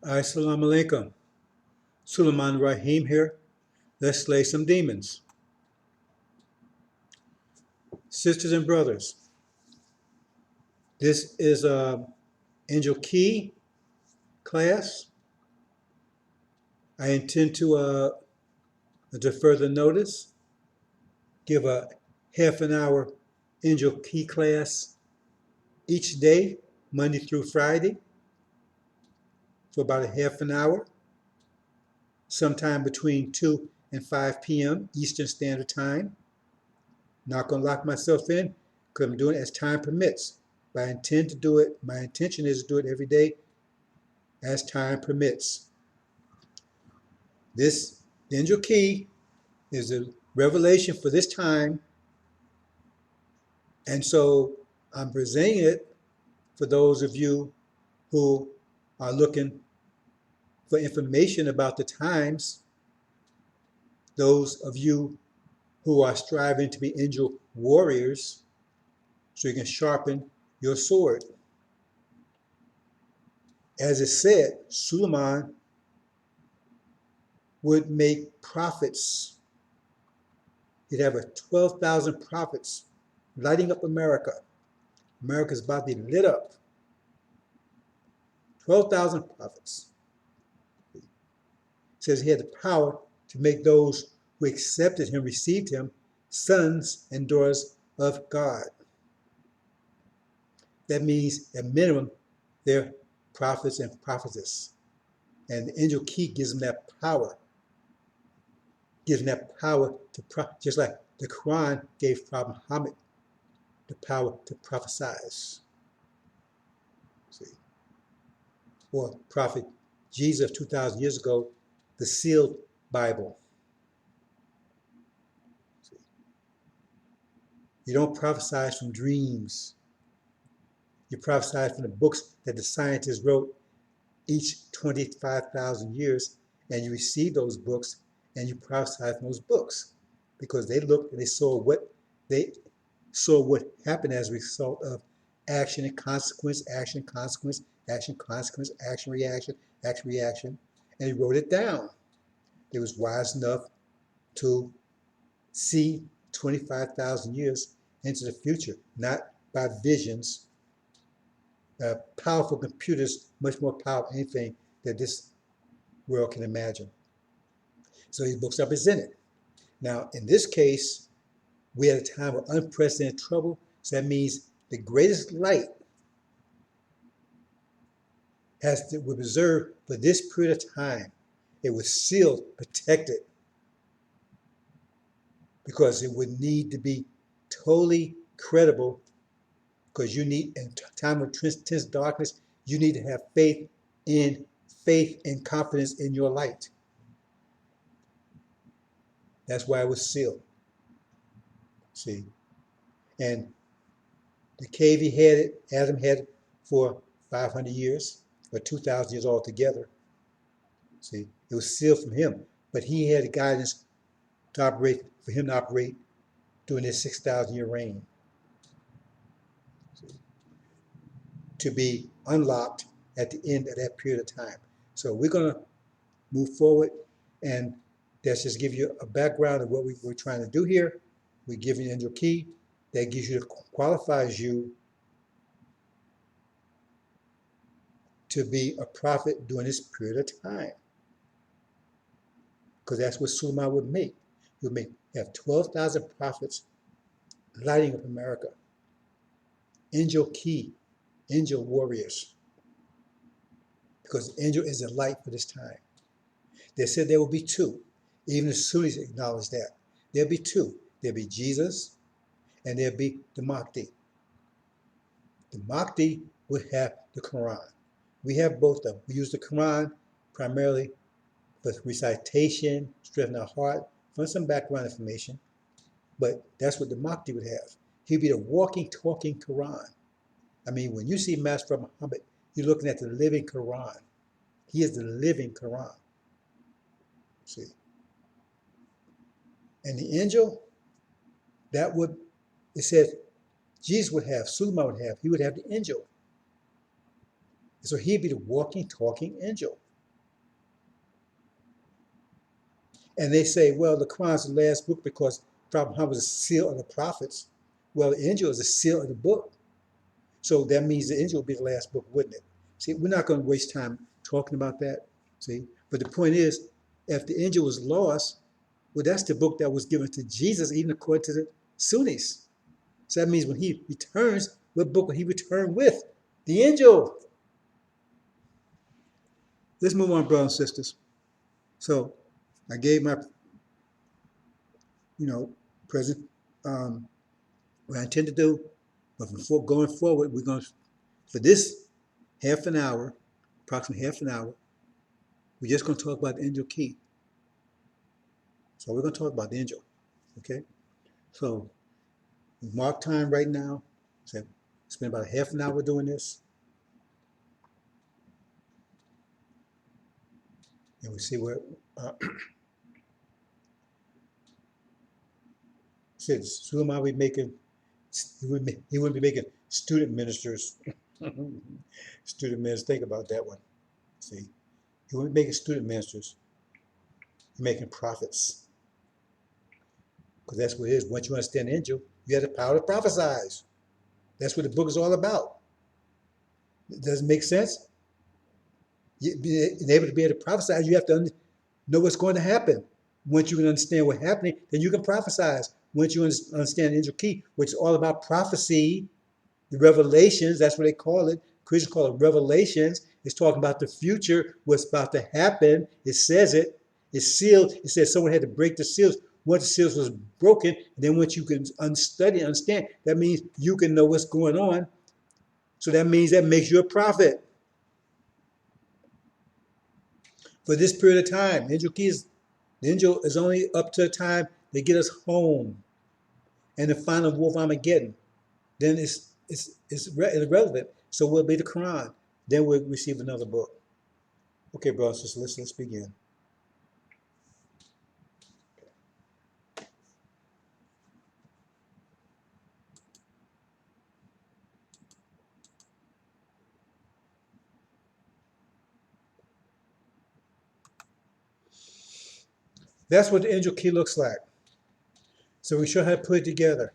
Assalamu alaikum. Sulaiman Rahim here. Let's slay some demons. Sisters and brothers, this is a Angel Key class. I intend to further notice, give a half an hour Angel Key class each day, Monday through Friday, for about a half an hour, sometime between 2 and 5 p.m. Eastern Standard Time. Not going to lock myself in because I'm doing it as time permits. But I intend to do it, my intention is to do it every day as time permits. This Angel Key is a revelation for this time. And so I'm presenting it for those of you who are looking for information about the times, those of you who are striving to be angel warriors so you can sharpen your sword. As it said, Suleiman would make prophets. He'd have 12,000 prophets lighting up America. America's about to be lit up. 12,000 prophets. It says he had the power to make those who accepted him, received him, sons and daughters of God. That means, at minimum, they're prophets and prophetess. And the Angel Key gives them that power. Gives them that power to, just like the Quran gave Prophet Muhammad the power to prophesy. See? Or Prophet Jesus 2,000 years ago, the sealed Bible. See? You don't prophesy from dreams. You prophesy from the books that the scientists wrote each 25,000 years, and you receive those books and you prophesy from those books because they looked and they saw what happened as a result of action and consequence, action, consequence, action, consequence, action, reaction, and he wrote it down. They was wise enough to see 25,000 years into the future, not by visions. Powerful computers, much more powerful than anything that this world can imagine. So these books are presented. Now, in this case, we had a time of unprecedented trouble. So that means the greatest light was reserved for this period of time. It was sealed, protected, because it would need to be totally credible. Because you need, in time of intense darkness, you need to have faith and confidence in your light. That's why it was sealed. See, and the cave he had it, Adam had it for 500 years, or 2,000 years altogether. See, it was sealed from him, but he had the guidance to operate, for him to operate during this 6,000-year reign. See, to be unlocked at the end of that period of time. So we're going to move forward, and that's just give you a background of what we're trying to do here. We give you an Angel Key that gives you, qualifies you to be a prophet during this period of time. Because that's what Suleiman would make. He would have 12,000 prophets lighting up America. Angel Key, angel warriors. Because angel is a light for this time. They said there will be two. Even the Sunnis acknowledge that. There'll be two. There'll be Jesus and there'll be the Mahdi. The Mahdi would have the Quran. We have both of them. We use the Quran primarily for recitation, strengthening our heart, for some background information. But that's what the Mahdi would have. He'd be the walking, talking Quran. I mean, when you see Master Muhammad, you're looking at the living Quran. He is the living Quran. See? And the angel, that would, it says, Jesus would have, Suleiman would have, he would have the angel. So he'd be the walking, talking angel. And they say, well, the Quran's the last book because Prophet Muhammad was a seal of the prophets. Well, the Injil is a seal of the book. So that means the Injil will be the last book, wouldn't it? See, we're not going to waste time talking about that. See, but the point is, if the Injil was lost, well, that's the book that was given to Jesus, even according to the Sunnis. So that means when he returns, what book will he return with? The Injil. Let's move on, brothers and sisters. So I gave my, present, what I intend to do. But before going forward, we're going to, for this half an hour, approximately half an hour, we're just going to talk about the Injil key. So we're going to talk about the Injil, okay? So we mark time right now. So spend about a half an hour doing this. And we see where, says, who am I be making? He wouldn't be making student ministers. Student ministers, think about that one. See, he wouldn't be making student ministers. He's making prophets. Because that's what it is. Once you understand the Injil, you have the power to prophesize. That's what the book is all about. Does it make sense? Being able to be able to prophesy, you have to know what's going to happen. Once you can understand what's happening, then you can prophesize. Once you understand the Injil key, which is all about prophecy, the revelations, that's what they call it. Christians call it revelations. It's talking about the future, what's about to happen. It says it. It's sealed. It says someone had to break the seals. Once the seals was broken, then once you can study, understand, that means you can know what's going on. So that means that makes you a prophet. For this period of time, the Injil is only up to the time they get us home. And the final war of Armageddon, then it's irrelevant. So we'll be the Quran. Then we'll receive another book. Okay, brothers, let's begin. That's what the Injil key looks like. So we show how to put it together.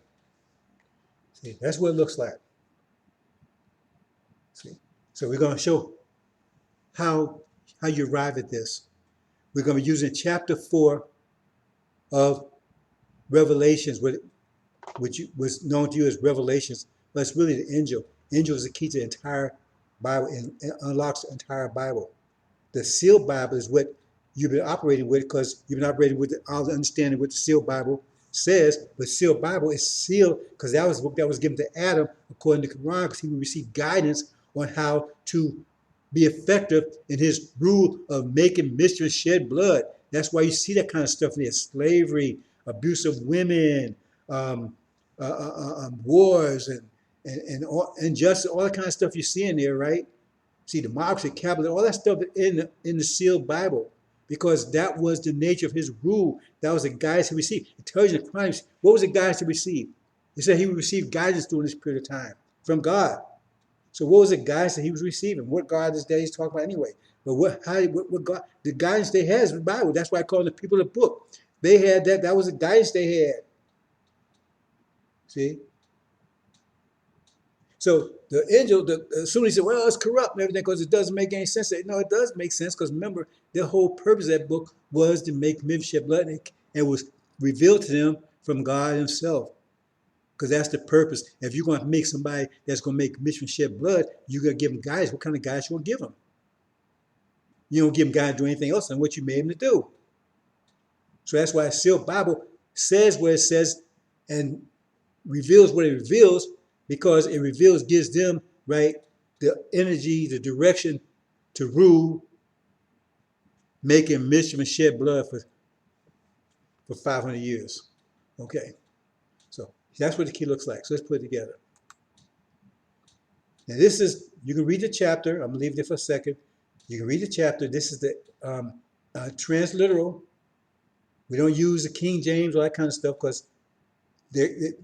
See, that's what it looks like. See, so we're going to show how you arrive at this. We're going to be using chapter 4 of Revelations, which was known to you as Revelations, but it's really the Injil. Injil is the key to the entire Bible and unlocks the entire Bible. The sealed Bible is what you've been operating with because you've been operating with all the understanding what the sealed Bible says. But sealed Bible is sealed because that was the book that was given to Adam according to the Quran, because he would receive guidance on how to be effective in his rule of making mischief, shed blood. That's why you see that kind of stuff in there: slavery, abuse of women, wars, and injustice, all that kind of stuff you see in there, right? See, democracy, capital, all that stuff in the sealed Bible, because that was the nature of his rule. That was the guidance he received. It tells you the crimes. What was the guidance he received? He said he would receive guidance during this period of time from God. So what was the guidance that he was receiving? What God is that he's talking about anyway? But what God, the guidance they had is the Bible. That's why I call them the people of the book. They had that. That was the guidance they had. See? So the Injil, as soon as he said, well, it's corrupt and everything because it doesn't make any sense. No, it does make sense because remember, the whole purpose of that book was to make men shed blood, and it was revealed to them from God himself. Because that's the purpose. If you're going to make somebody that's going to make mission shed blood, you're going to give them guidance. What kind of guidance you going to give them? You don't give them guidance to do anything else than what you made them to do. So that's why the sealed Bible says what it says and reveals what it reveals, because it reveals, gives them, right, the energy, the direction to rule, making mischief and shed blood for 500 years. Okay, so that's what the key looks like. So let's put it together. Now this is, you can read the chapter. I'm gonna leave it for a second. You can read the chapter. This is the transliteral. We don't use the King James, all that kind of stuff, because they're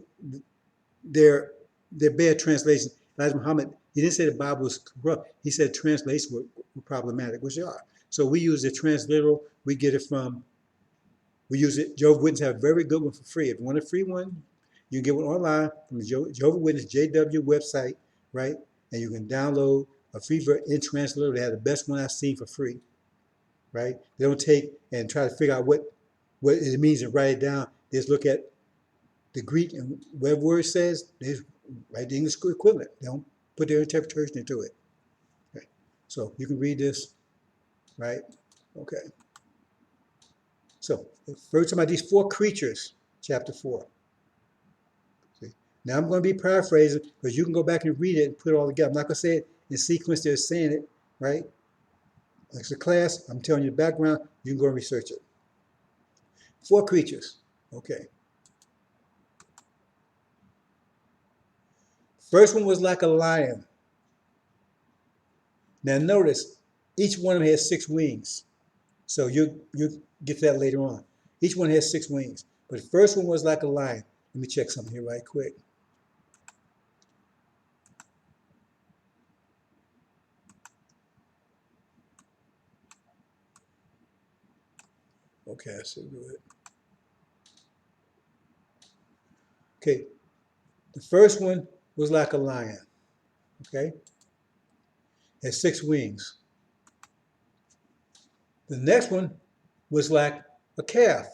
bad translations. Elijah Muhammad, he didn't say the Bible was corrupt. He said translations were problematic, which they are. So we use the transliteral. We get it from We use it. Jehovah's Witnesses have a very good one for free. If you want a free one, you can get one online from the Jehovah's Witness JW website, right? And you can download a free in translator. They have the best one I've seen for free, right? They don't take and try to figure out what it means and write it down. They just look at the Greek and whatever word says, they just write the English equivalent. They don't put their interpretation into it. Okay. So you can read this, right? Okay. So first about these four creatures, chapter 4. See? Now I'm going to be paraphrasing because you can go back and read it and put it all together. I'm not going to say it in sequence they're saying it, right? Like it's a class, I'm telling you the background, you can go and research it. Four creatures. Okay. First one was like a lion. Now notice, each one of them has 6 wings. So you get to that later on. Each one has 6 wings. But the first one was like a lion. Let me check something here right quick. Okay, I should do it. Okay, the first one was like a lion. Okay, had 6 wings. The next one was like a calf.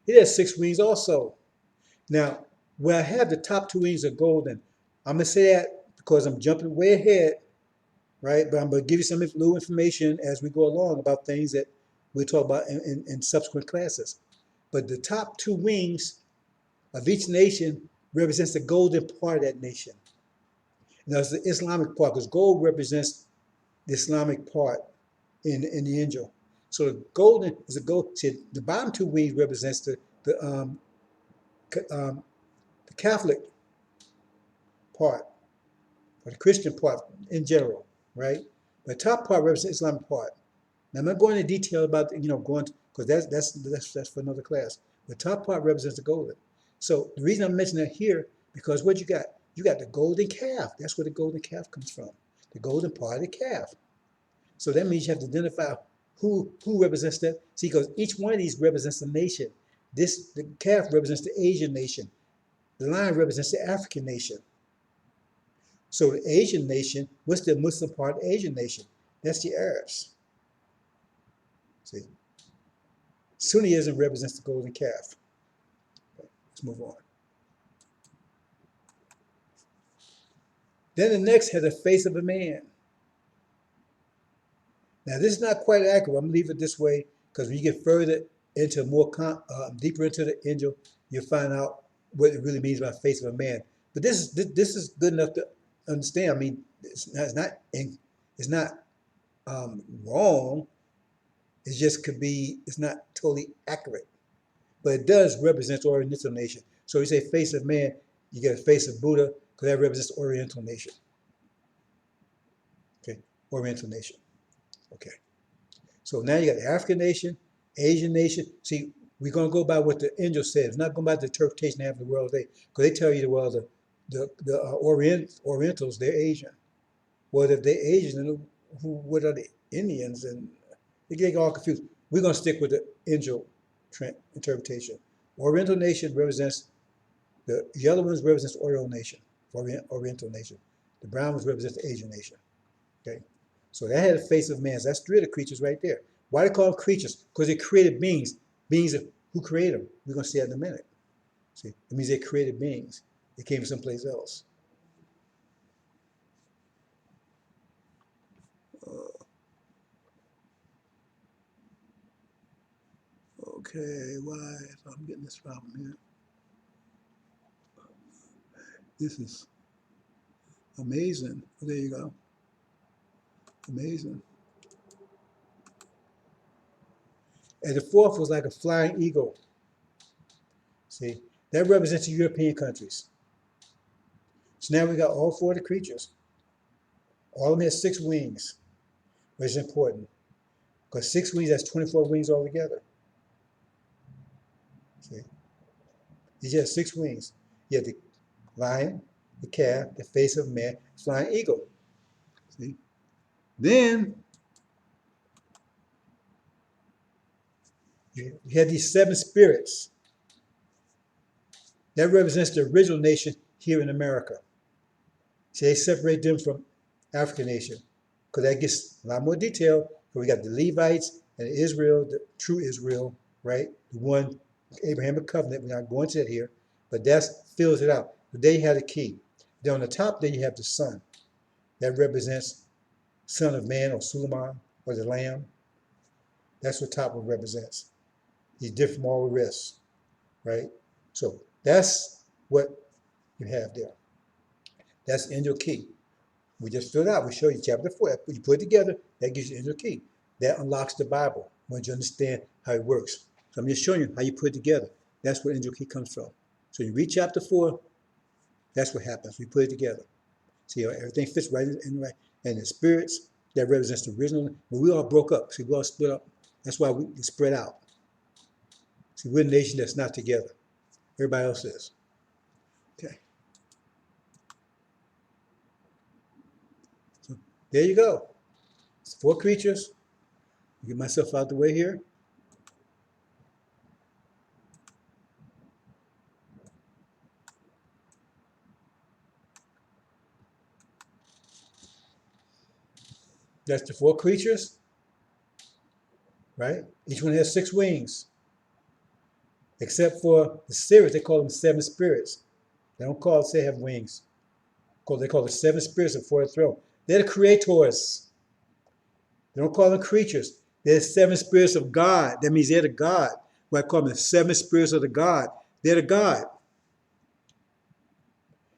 It has 6 wings also. Now, where I have the top 2 wings are golden, I'm going to say that because I'm jumping way ahead, right? But I'm going to give you some little information as we go along about things that we'll talk about in subsequent classes. But the top 2 wings of each nation represents the golden part of that nation. Now, it's the Islamic part, because gold represents the Islamic part in the angel. So the golden is a gold. See, the bottom 2 wings represents the Catholic part, or the Christian part in general, right? The top part represents the Islamic part. Now I'm not going into detail about going because that's for another class. The top part represents the golden. So the reason I'm mentioning that here because what you got? You got the golden calf. That's where the golden calf comes from. The golden part of the calf. So that means you have to identify who represents that. See, because each one of these represents a nation. The calf represents the Asian nation. The lion represents the African nation. So the Asian nation, what's the Muslim part of the Asian nation? That's the Arabs. See, Sunniism represents the golden calf. Okay, let's move on. Then the next has the face of a man. Now this is not quite accurate. I'm gonna leave it this way because when you get further into deeper into the angel, you'll find out what it really means by face of a man. But this is good enough to understand. I mean, it's not wrong. It just could be. It's not totally accurate, but it does represent the Oriental nation. So you say face of man, you get a face of Buddha because that represents the Oriental nation. Okay, Oriental nation. Okay. So now you got the African nation, Asian nation. See, we're going to go by what the angel said. It's not going by the interpretation they have of the world today. Because they tell you, well, the Orientals, they're Asian. Well, if they're Asian, then what are the Indians? And they get all confused. We're going to stick with the angel interpretation. Oriental nation represents, the yellow ones represents the Oriental nation. The brown ones represent the Asian nation. Okay. So that had the face of man. So that's 3 of the creatures right there. Why do they call them creatures? Because they created beings. Beings who created them. We're going to see that in a minute. See, it means they created beings. They came from someplace else. Okay, why? So I'm getting this problem here. This is amazing. Oh, there you go. Amazing. And the 4th was like a flying eagle. See, that represents the European countries. So now we got all 4 of the creatures. All of them have 6 wings, which is important. Because 6 wings, that's 24 wings altogether. See? These have 6 wings. You have the lion, the calf, the face of man, flying eagle. See? Then You have these 7 spirits. That represents the original nation here in America. See, they separate them from African nation because that gets a lot more detail. So we got the Levites and Israel, the true Israel, right? The one Abrahamic covenant. We're not going to that here, but that fills it out. But they had a key. Then on the top there you have the sun. That represents Son of Man or Suleiman or the Lamb. That's what top one represents. He's different from all the rest, right? So that's what you have there. That's angel key. We just filled out. We show you chapter 4. You put it together, that gives you the angel key. That unlocks the Bible once you understand how it works. So I'm just showing you how you put it together. That's where angel key comes from. So you read chapter 4, that's what happens. We put it together. See, everything fits right in right. And the spirits, that represents the original. But we all broke up. See, we all split up. That's why we spread out. See, we're a nation that's not together. Everybody else is. Okay. So there you go. It's 4 creatures. Get myself out the way here. That's the 4 creatures, right? Each one has 6 wings. Except for the spirits, they call them 7 spirits. They don't call it, say, have wings. They call it 7 spirits before the throne. They're the creators. They don't call them creatures. They're 7 spirits of God. That means they're the God. What I call them the 7 spirits of the God. They're the God.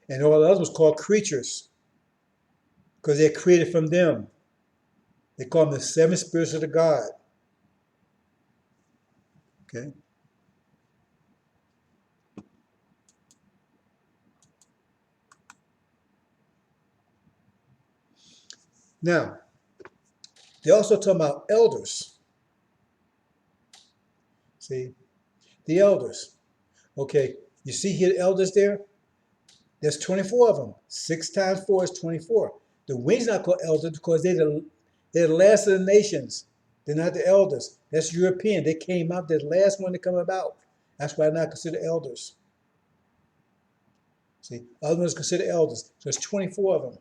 And all the others was called creatures because they're created from them. They call them the 7 spirits of the God. Okay? Now, they also talk about elders. See? The elders. Okay, you see here the elders there? There's 24 of them. 6 times 4 is 24. The wings are not called elders because they're the last of the nations. They're not the elders. That's European. They came out, they're the last one to come about. That's why they're not considered elders. See, other ones considered elders. So there's 24 of them.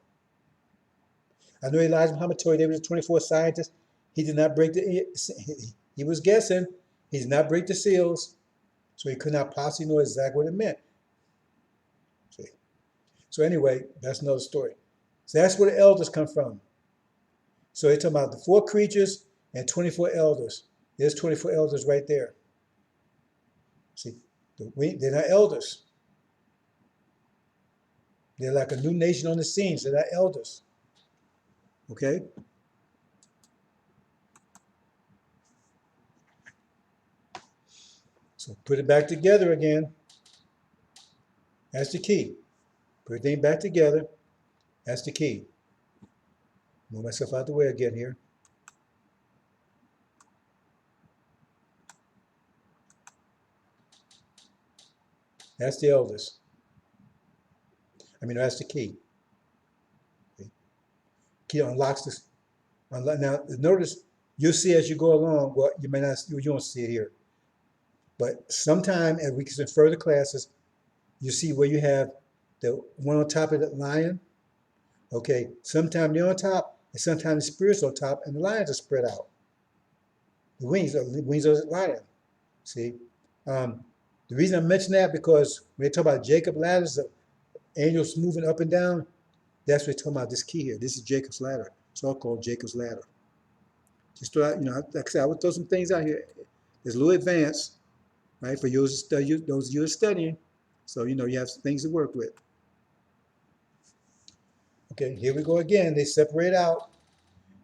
I know Elijah Muhammad told you they were the 24 scientists. He did not break he was guessing. He did not break the seals. So he could not possibly know exactly what it meant. See? So anyway, that's another story. So that's where the elders come from. So they're talking about the 4 creatures and 24 elders. There's 24 elders right there. See, they're not elders. They're like a new nation on the scene. So they're not elders. Okay? So put it back together again. That's the key. Put everything back together. That's the key. Move myself out the way again here. That's the elders. That's the key. Okay. Key unlocks this. Now, notice you'll see as you go along. Well, you may not. You won't see it here. But sometime, as we get in further classes, you see where you have the one on top of the lion. Okay, sometimes they're on top, and sometimes the spirits on top, and the lions are spread out. The wings of the lion. See, the reason I mention that because when they talk about Jacob ladders, the angels moving up and down, that's what they're talking about. This key here. This is Jacob's ladder. It's all called Jacob's ladder. Just throw out, like I said, I would throw some things out here. It's a little advanced, right, for you to study, those of you who are studying. So, you have some things to work with. Okay, here we go again. They separate out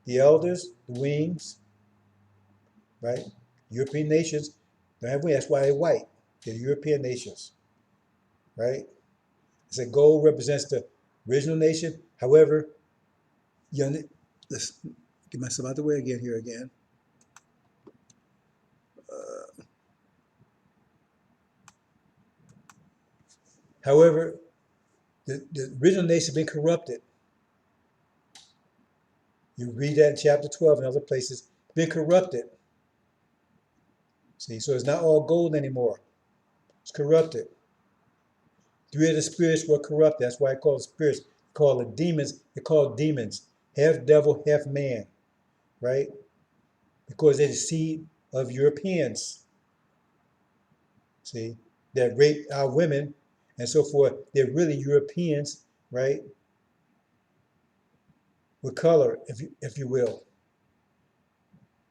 the elders, the wings, right? European nations don't have wings. That's why they're white. They're European nations, right? I said gold represents the original nation. However, let's get myself out the way again here again. However, the original nation has been corrupted. You read that in chapter 12 and other places. Been corrupted. See, so it's not all gold anymore. It's corrupted. Three of the spirits were corrupt. That's why I call it spirits. Call it demons. They're called demons. Half devil, half man, right? Because they're the seed of Europeans, see, that rape our women and so forth. They're really Europeans, right? With color, if you will.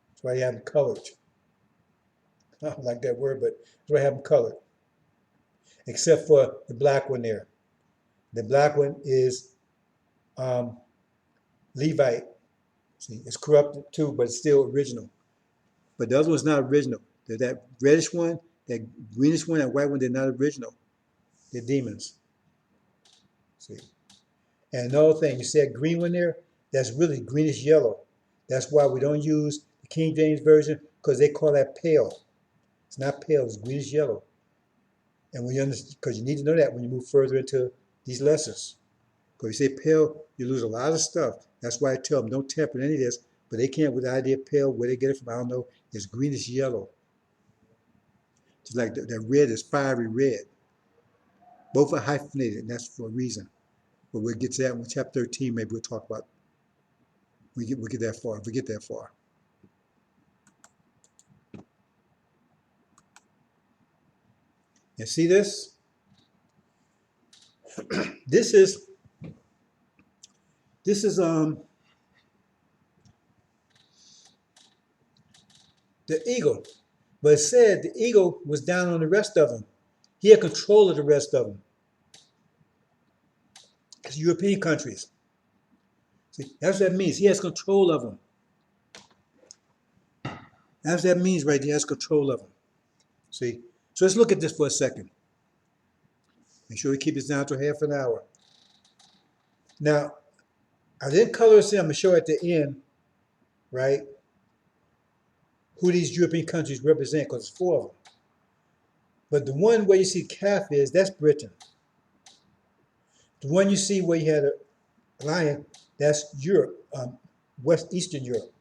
That's why you have them colored. I don't like that word, but that's why I have them colored. Except for the black one there. The black one is um, Levite. See, it's corrupted too, but it's still original. But the other one's not original. That reddish one, that greenish one, that white one, they're not original. They're demons. See. And another thing, you see that green one there? That's really greenish yellow. That's why we don't use the King James Version, because they call that pale. It's not pale, it's greenish yellow. And when you understand, because you need to know that when you move further into these lessons. Because you say pale, you lose a lot of stuff. That's why I tell them don't tamper any of this. But they can't with the idea of pale, where they get it from, I don't know. It's greenish yellow. Just like that red is fiery red. Both are hyphenated, and that's for a reason. But we'll get to that in chapter 13. Maybe we'll talk about. We'll get that far. If we get that far. And see this? This is the eagle. But it said the eagle was down on the rest of them. He had control of the rest of them. It's European countries. See, that's what that means. He has control of them. That's what that means right there. He has control of them. See? So let's look at this for a second. Make sure we keep this down to half an hour. Now, I didn't color this in. I'm going to show at the end, right, who these European countries represent, because it's four of them. But the one where you see calf is, that's Britain. The one you see where you had a lion, that's Europe, Western Europe.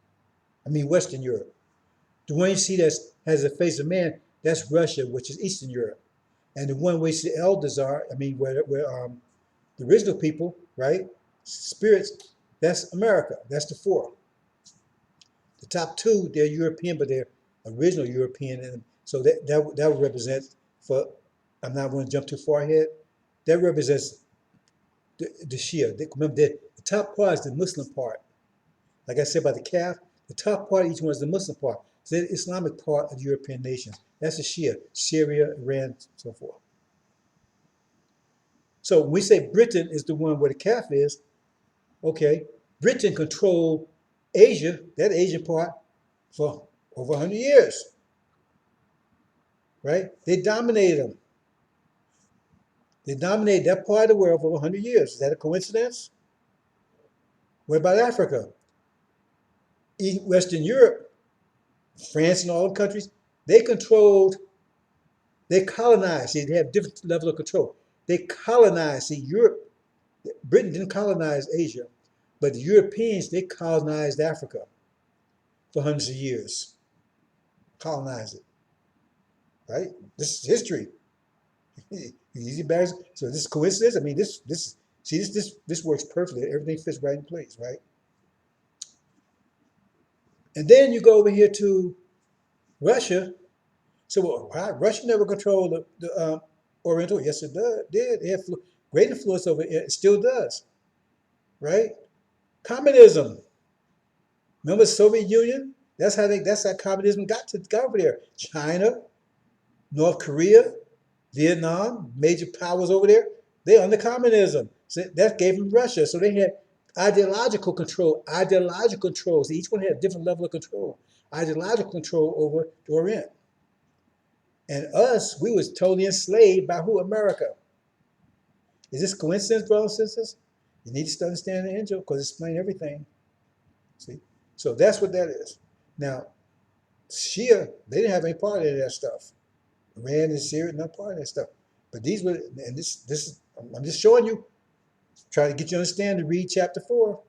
The one you see that has the face of man, that's Russia, which is Eastern Europe. And the one where you see the elders are, where the original people, right, spirits, that's America. That's the four. The top two, they're European, but they're original European. And so that would represent, for, I'm not going to jump too far ahead, that represents the Shia. Remember, the top part is the Muslim part. Like I said about the calf, the top part of each one is the Muslim part. It's the Islamic part of the European nations. That's the Shia, Syria, Iran, so forth. So when we say Britain is the one where the calf is, okay, Britain controlled Asia, that Asian part, for over 100 years, right? They dominated them. They dominated that part of the world for over 100 years. Is that a coincidence? What about Africa? Western Europe, France and all the countries, they colonized. See, they have different level of control. They colonized. See, Britain didn't colonize Asia, but the Europeans, they colonized Africa for hundreds of years. Colonized it, right? This is history. Easy barriers. So this is coincidence. This works perfectly. Everything fits right in place, right? And then you go over here to Russia. So why Russia never controlled the Oriental? Yes, it did. It had great influence over it. It still does, right? Communism. Remember the Soviet Union? That's how communism got over there. China, North Korea, Vietnam, major powers over there, they're under communism. So that gave them Russia. So they had ideological control. So each one had a different level of control. Ideological control over the Orient. And us, we was totally enslaved by who? America. Is this coincidence, brothers and sisters? You need to understand the angel because it explains everything. See? So that's what that is. Now, Shia, they didn't have any part of that stuff. Iran and Syria, not part of that stuff. But these were, and this I'm just showing you, trying to get you to understand to read chapter 4.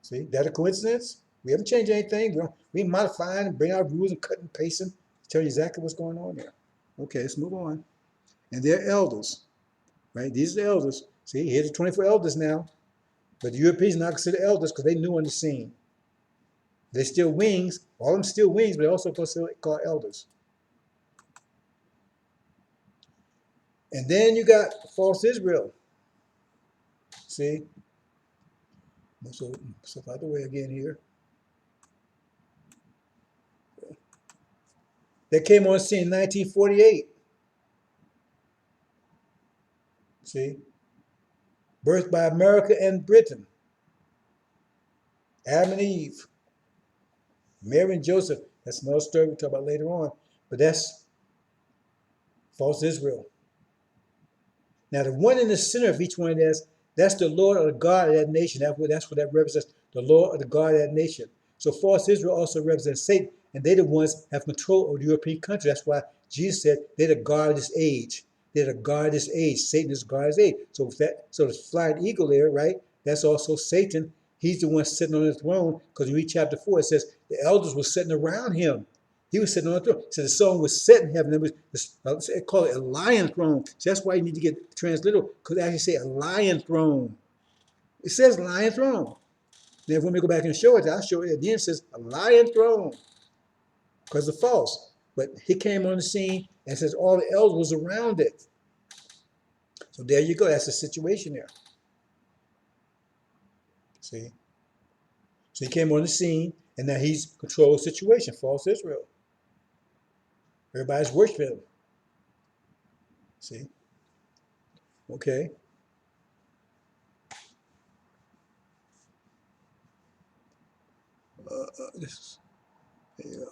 See, that a coincidence? We haven't changed anything. We ain't modifying and bring our rules and cutting and pasting. Tell you exactly what's going on there. Okay, let's move on. And they're elders, right? These are the elders. See, here's the 24 elders now. But the Europeans not considered elders because they new on the scene. They're still wings. All of them still wings, but they're also considered called elders. And then you got false Israel. See? So stuff out the way again here. They came on the scene in 1948. See? Birthed by America and Britain. Adam and Eve. Mary and Joseph. That's another story we'll talk about later on. But that's false Israel. Now, the one in the center of each one of these, that's the Lord or the God of that nation. That's what that represents, the Lord or the God of that nation. So false Israel also represents Satan, and they're the ones that have control over the European country. That's why Jesus said they're the God of this age. They're the God of this age. Satan is God of this age. So so the flying eagle there, right? That's also Satan. He's the one sitting on the throne, because you read chapter 4, it says the elders were sitting around him. He was sitting on the throne. So the song was set in heaven. It was, they call it a lion throne. So that's why you need to get translated, because they actually say a lion throne. It says lion throne. Then when we go back and show it, I'll show it again. It says a lion throne, because it's false. But he came on the scene and says all the elders was around it. So there you go. That's the situation there. See? So he came on the scene, and now he's controlling the situation. False Israel. Everybody's worshiping him. See? Okay. This, there you go.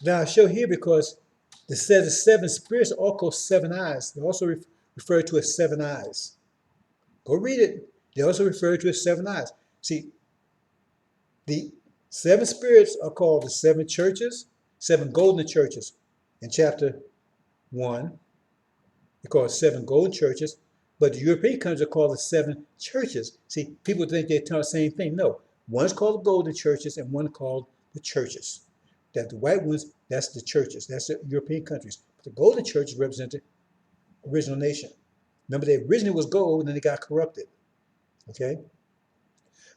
Now I show here because it says the seven spirits are all called seven eyes. They're also referred to as seven eyes. Go read it. They also refer to as seven eyes. See, the seven spirits are called the seven churches, seven golden churches. In chapter 1, they call it seven golden churches, but the European countries are called the seven churches. See, people think they tell the same thing. No, one's called the golden churches and one called the churches. That the white ones, that's the churches. That's the European countries. But the golden churches represent the original nation. Remember, they originally was gold and then they got corrupted. Okay?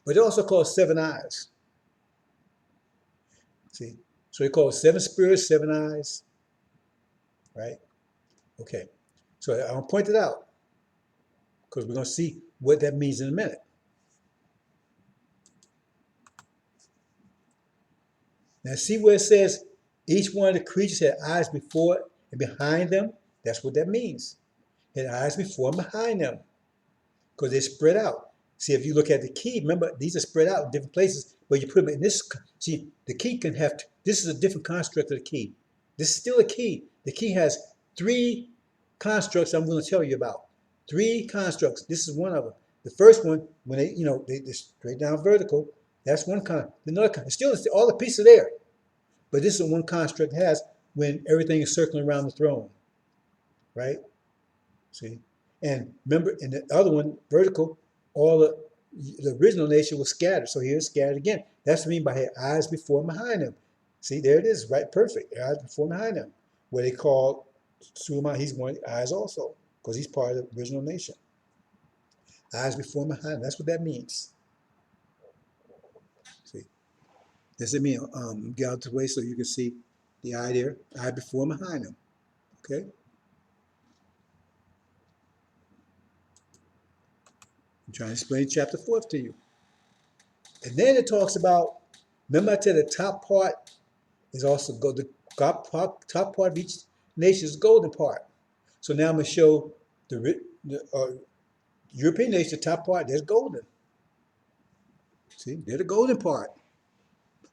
But they're also called seven eyes. See? So they call it seven spirits, seven eyes. Right? Okay. So I'll point it out, because we're going to see what that means in a minute. Now see where it says each one of the creatures had eyes before and behind them? That's what that means. Had eyes before and behind them, because they're spread out. See, if you look at the key, remember, these are spread out in different places, but you put them in this. See, the key can have, this is a different construct of the key. This is still a key. The key has three constructs I'm going to tell you about. Three constructs. This is one of them. The first one, when they're straight down vertical, that's one con. Another con. Still, all the pieces are there. But this is one construct has when everything is circling around the throne. Right? See? And remember, in the other one, vertical, all the original nation was scattered. So here's scattered again. That's what I mean by eyes before and behind them. See, there it is, right? Perfect. Eyes before and behind them. Where they call Suleiman, he's one eyes also, because he's part of the original nation. Eyes before and behind them. That's what that means. See, does it mean get out the way so you can see the eye there? Eye before and behind them. Okay. I'm trying to explain chapter 4 to you. And then it talks about, remember I said the top part is also the top part of each nation is the golden part. So now I'm going to show the European nation, the top part, there's golden. See, they're the golden part.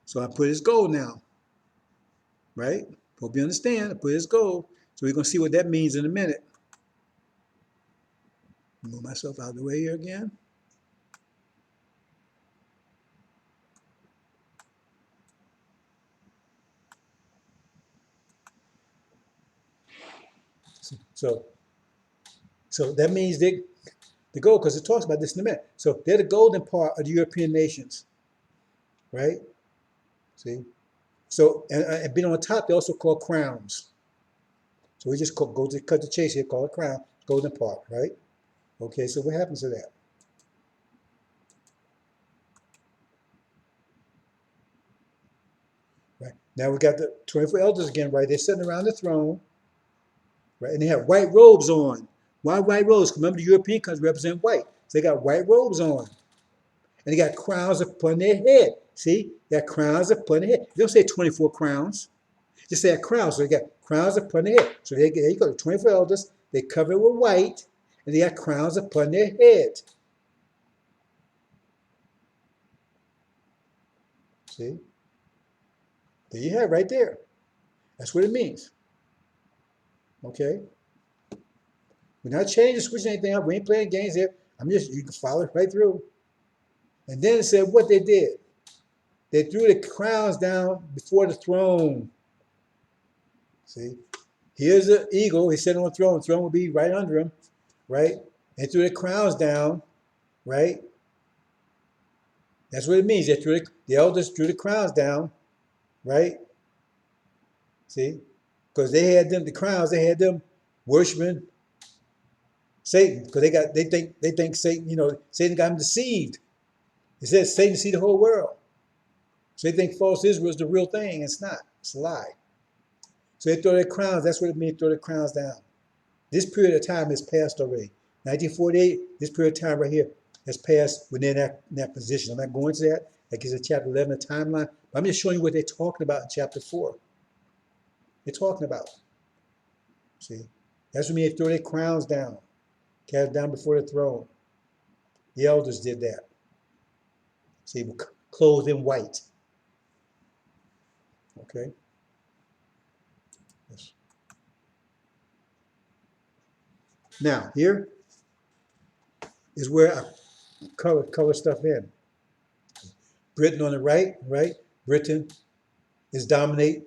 So I put it as gold now, right? Hope you understand. I put it as gold. So we're going to see what that means in a minute. Move myself out of the way here again. So that means the gold, because it talks about this in a minute. So they're the golden part of the European nations. right? See? So, and being on top, they also call crowns. So we just go to cut the chase here, call it crown, golden part, right? Okay, so what happens to that? Right. Now we got the 24 elders again, right? They're sitting around the throne, right? And they have white robes on. Why white robes? Remember, the European countries represent white. So they got white robes on. And they got crowns upon their head. See? They got crowns upon their head. They don't say 24 crowns. Just say a crown. So they got crowns upon their head. So there you go. The 24 elders, they cover it with white, and they got crowns upon their head. See? There you have it right there. That's what it means. Okay? We're not changing, switching anything up. We ain't playing games here. You can follow it right through. And then it said what they did. They threw the crowns down before the throne. See? Here's the eagle. He's sitting on the throne. The throne will be right under him, right? They threw the crowns down, right? That's what it means. The elders threw the crowns down, right? See? Because they had them, the crowns, they had them worshiping Satan. Because they think Satan, Satan got them deceived. It says Satan deceived the whole world. So they think false Israel is the real thing. It's not. It's a lie. So they throw their crowns. That's what it means, throw their crowns down. This period of time has passed already. 1948, this period of time right here has passed within that position. I'm not going to that. That gives a chapter 11 a timeline. But I'm just showing you what they're talking about in chapter 4. They're talking about. See? That's what I mean, they throw their crowns down, cast down before the throne. The elders did that. See, clothed in white. Okay? Yes. Now, here is where I color stuff in. Britain on the right? Britain is dominate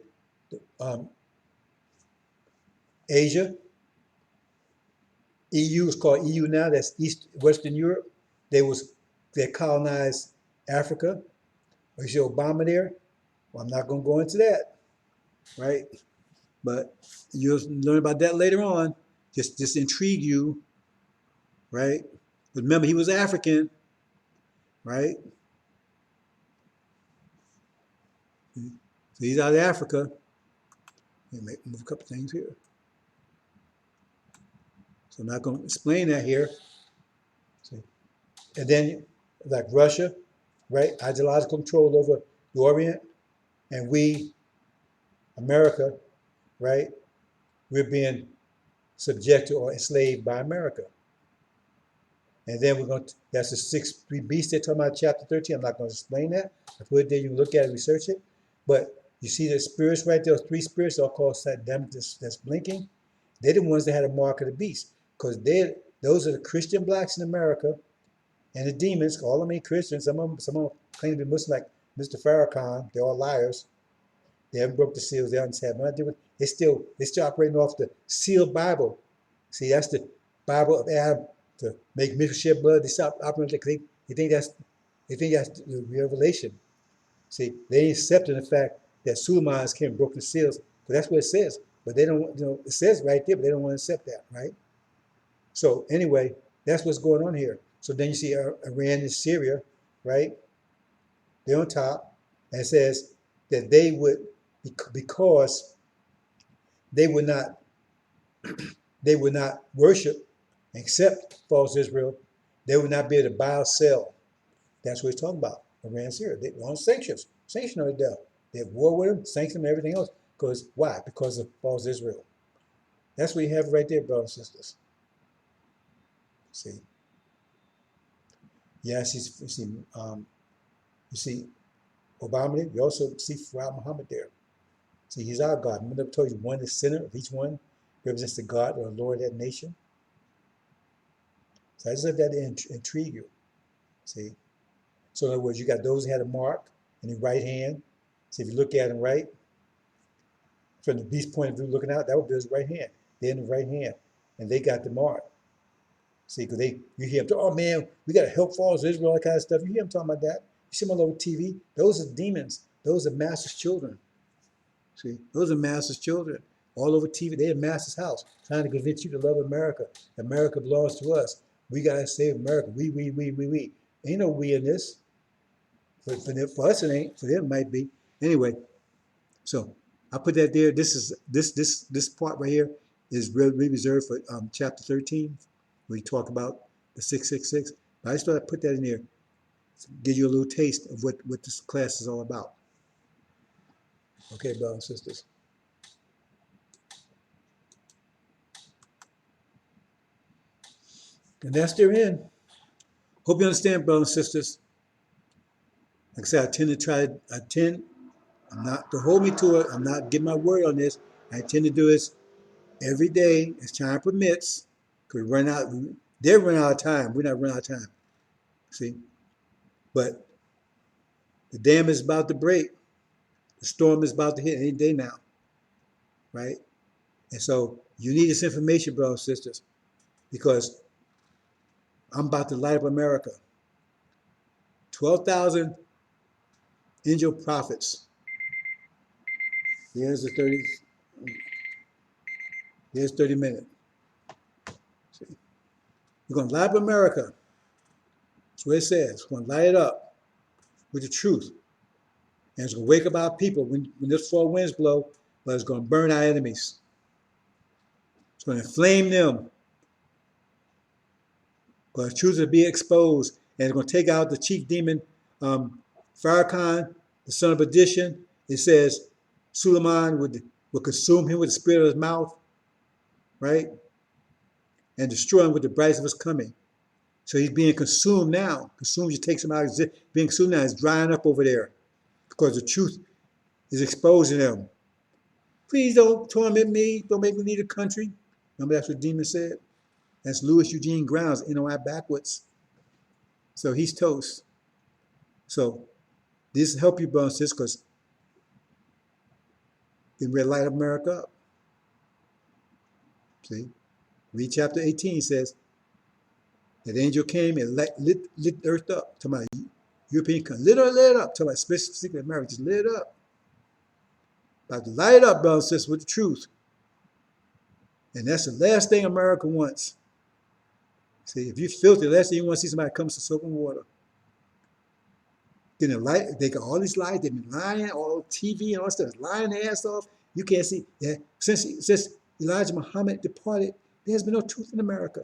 Asia. EU is called EU now. That's Western Europe. They colonized Africa. You see Obama there? Well, I'm not going to go into that, right? But you'll learn about that later on. Just intrigue you, right? But remember, he was African, right? So he's out of Africa. Let me move a couple things here. So I'm not going to explain that here. See? And then, like Russia, right? Ideological control over the Orient. And we, America, right? We're being subjected or enslaved by America. And then that's the 6 beasts they're talking about, chapter 13. I'm not going to explain that. I put it there, you can look at it, research it. But you see the spirits right there, 3 spirits, all called them that's blinking. They're the ones that had a mark of the beast. Because those are the Christian blacks in America and the demons, all of them ain't Christians. Some of them claim to be Muslim, like Mr. Farrakhan. They're all liars. They haven't broke the seals. They haven't had nothing to do with it. They still operating off the sealed Bible. See, that's the Bible of Adam to make men shed blood. They stop operating because they think that's the revelation. See, they ain't accepting the fact that Suleimans came and broke the seals. But that's what it says. But they don't, it says right there, but they don't want to accept that, right? So anyway, that's what's going on here. So then you see Iran and Syria, right? They're on top, and it says that they would, because they would not worship, accept false Israel, they would not be able to buy or sell. That's what he's talking about. Iran and Syria. They're on sanctions. Sanction on the devil. They have war with them, sanction them, everything else. Because why? Because of false Israel. That's what you have right there, brothers and sisters. See? Yes, you see Obama there. You also see Farad Muhammad there. See, he's our God. Remember I told you one is center of each one represents the God or the Lord of that nation. So I just let that intrigue you. See? So in other words, you got those who had a mark in the right hand. So if you look at them right, from the beast point of view looking out, that would be his right hand. They're in the right hand. And they got the mark. See, because you hear them talk, oh man, we got to help false Israel, all that kind of stuff. You hear them talking about that. You see them all over TV? Those are demons. Those are master's children. See, those are master's children. All over TV, they're in master's house, trying to convince you to love America. America belongs to us. We gotta save America. We. Ain't no we in this. For us, it ain't. For them, it might be. Anyway, so I put that there. This part right here is really reserved for chapter 13, where we talk about the 666. But I just thought I'd put that in there to give you a little taste of what this class is all about. Okay, brothers and sisters. And that's their end. Hope you understand, brothers and sisters. Like I said, I'm not to hold me to it. I'm not giving my word on this. I tend to do this every day as time permits. Because they're running out of time. We're not running out of time. See? But the dam is about to break. The storm is about to hit any day now. Right? And so you need this information, brothers and sisters, because I'm about to light up America. 12,000 angel prophets. Here's 30 minutes. See? We're going to light up America. That's what it says. We're going to light it up with the truth. And it's going to wake up our people when this four winds blow, but it's going to burn our enemies. It's going to inflame them. Because truth will be exposed. And it's going to take out the chief demon, Farrakhan, the son of perdition. It says Suleiman would consume him with the spirit of his mouth, right? And destroy him with the brightness of his coming. So he's being consumed now. Consumed just takes him out. Being consumed now is drying up over there because the truth is exposing them. Please don't torment me. Don't make me leave the country. Remember that's what demon said? That's Louis Eugene Grounds, NOI backwards. So he's toast. So this will help you, brothers and sisters, because then we'll light America up. See? Read chapter 18 says, that angel came and lit the earth up. To my European country. Lit it up. To my specifically America, just lit it up. About to light it up, brothers and sisters, with the truth. And that's the last thing America wants. See, if you're filthy, the last thing you want to see somebody comes to soaking water. Then they got all these lies. They've been lying, all TV and all stuff, lying their ass off. You can't see that. Since Elijah Muhammad departed, there's been no truth in America.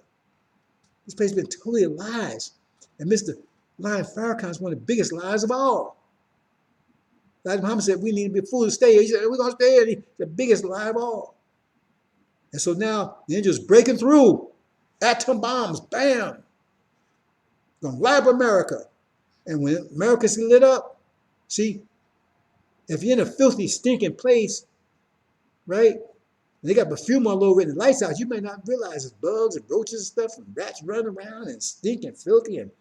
This place has been totally lies. And Mr. Lion Farrakhan is one of the biggest lies of all. Elijah Muhammad said, we need to be fools to stay here. He said, we're going to stay here. He's the biggest lie of all. And so now the angel's breaking through. Atom bombs, bam. Going to light up America. And when America's lit up, see, if you're in a filthy, stinking place, right? And they got perfume all over it and the lights out, you may not realize there's bugs and roaches and stuff and rats running around and stinking, filthy and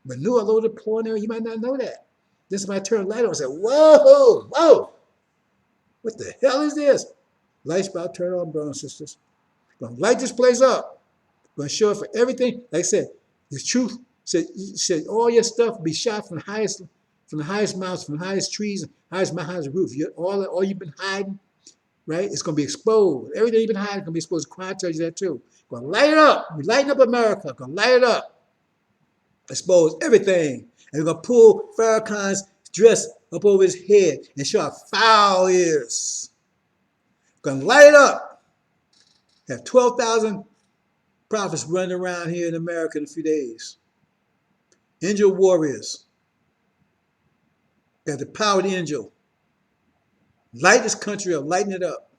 manure all over the floor and everything. You might not know that. Then somebody turned the light on and said, whoa, what the hell is this? Lights about to turn on, brothers and sisters. Gonna light this place up. Gonna show it for everything. Like I said, the truth said all your stuff will be shot from the highest mountains, from the highest trees, highest roof. All you've been hiding, right? It's gonna be exposed. Everything you've been hiding is gonna be exposed. Quiet tells you that too. Gonna light it up. We're lighting up America. Gonna light it up. Expose everything. And we're gonna pull Farrakhan's dress up over his head and show our foul ears. Gonna light it up. Have 12,000 prophets running around here in America in a few days. Angel warriors. Got the power of the angel. Light this country up. Lighten it up.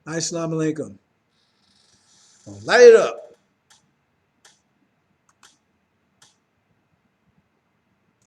Assalamu alaikum. Light it up.